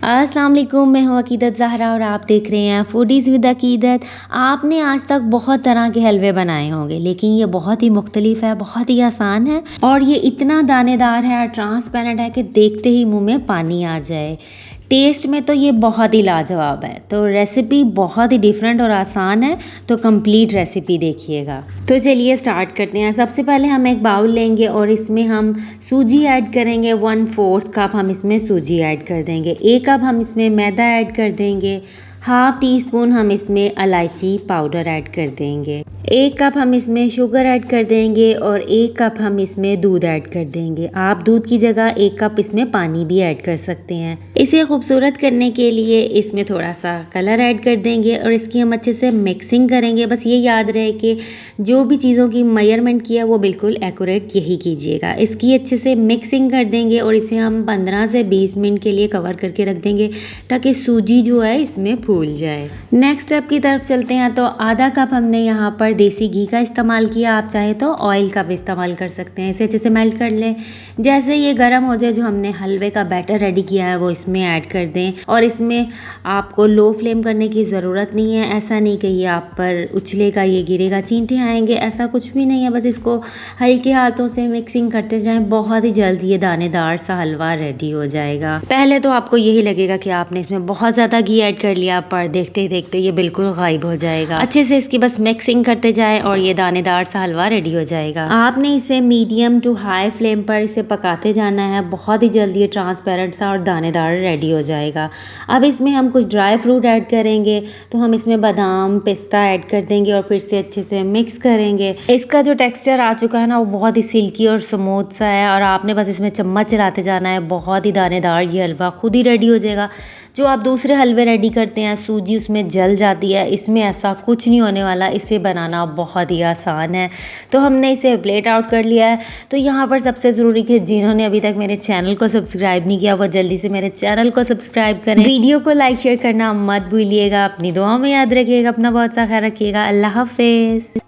अस्सलाम वालेकुम, मैं हूँ अकीदत ज़हरा और आप देख रहे हैं फूडीज़ विद अकीदत। आपने आज तक बहुत तरह के हलवे बनाए होंगे, लेकिन ये बहुत ही मुख्तलिफ है, बहुत ही आसान है और ये इतना दानेदार है और ट्रांसपेरेंट है कि देखते ही मुंह में पानी आ जाए। टेस्ट में तो ये बहुत ही लाजवाब है। तो रेसिपी बहुत ही डिफरेंट और आसान है, तो कंप्लीट रेसिपी देखिएगा। तो चलिए स्टार्ट करते हैं। सबसे पहले हम एक बाउल लेंगे और इसमें हम सूजी ऐड करेंगे। 1/4 कप हम इसमें सूजी ऐड कर देंगे। 1 कप हम इसमें मैदा ऐड कर देंगे। हाफ़ टी स्पून हम इसमें इलायची पाउडर ऐड कर देंगे। 1 कप हम इसमें शुगर ऐड कर देंगे और 1 कप हम इसमें दूध ऐड कर देंगे। आप दूध की जगह 1 कप इसमें पानी भी ऐड कर सकते हैं। इसे खूबसूरत करने के लिए इसमें थोड़ा सा कलर ऐड कर देंगे और इसकी हम अच्छे से मिक्सिंग करेंगे। बस ये याद रहे कि जो भी चीज़ों की मेजरमेंट किया वो बिल्कुल एक्यूरेट यही कीजिएगा। इसकी अच्छे से मिक्सिंग कर देंगे और इसे हम 15 से 20 मिनट के लिए कवर करके रख देंगे ताकि सूजी जो है इसमें फूल जाए। नेक्स्ट स्टेप की तरफ चलते हैं। तो आधा कप हमने यहाँ पर देसी घी का इस्तेमाल किया। आप चाहें तो ऑयल का भी इस्तेमाल कर सकते हैं। इसे अच्छे से मेल्ट कर लें। जैसे ये गर्म हो जाए, जो हमने हलवे का बैटर रेडी किया है वो इसमें ऐड कर दें और इसमें आपको लो फ्लेम करने की ज़रूरत नहीं है। ऐसा नहीं कि ये आप पर उछलेगा, ये गिरेगा, चींटे आएंगे, ऐसा कुछ भी नहीं है। बस इसको हल्के हाथों से मिक्सिंग करते जाएं। बहुत ही जल्द ये दानेदार सा हलवा रेडी हो जाएगा। पहले तो आपको यही लगेगा कि आपने इसमें बहुत ज़्यादा घी ऐड कर लिया, पर देखते ही देखते ये बिल्कुल गायब हो जाएगा। अच्छे से इसकी बस मिक्सिंग करते जाएं और ये दानेदार सा हलवा रेडी हो जाएगा। आपने इसे मीडियम टू हाई फ्लेम पर इसे पकाते जाना है। बहुत ही जल्दी ये ट्रांसपेरेंट सा और दानेदार रेडी हो जाएगा। अब इसमें हम कुछ ड्राई फ्रूट ऐड करेंगे। तो हम इसमें बादाम, पिस्ता ऐड कर देंगे और फिर से अच्छे से मिक्स करेंगे। इसका जो टेक्सचर आ चुका है ना, वो बहुत ही सिल्की और स्मूथ सा है और आपने बस इसमें चम्मच चलाते जाना है। बहुत ही दानेदार ये हलवा खुद ही रेडी हो जाएगा। जो आप दूसरे हलवे रेडी करते हैं, सूजी उसमें जल जाती है, इसमें ऐसा कुछ नहीं होने वाला। इसे बनाना बहुत ही आसान है। तो हमने इसे प्लेट आउट कर लिया है। तो यहाँ पर सबसे ज़रूरी कि जिन्होंने अभी तक मेरे चैनल को सब्सक्राइब नहीं किया, वो जल्दी से मेरे चैनल को सब्सक्राइब करें। वीडियो को लाइक शेयर करना मत भूलिएगा। अपनी दुआओं में याद रखिएगा। अपना बहुत सा ख्याल रखिएगा। अल्लाह हाफिज़।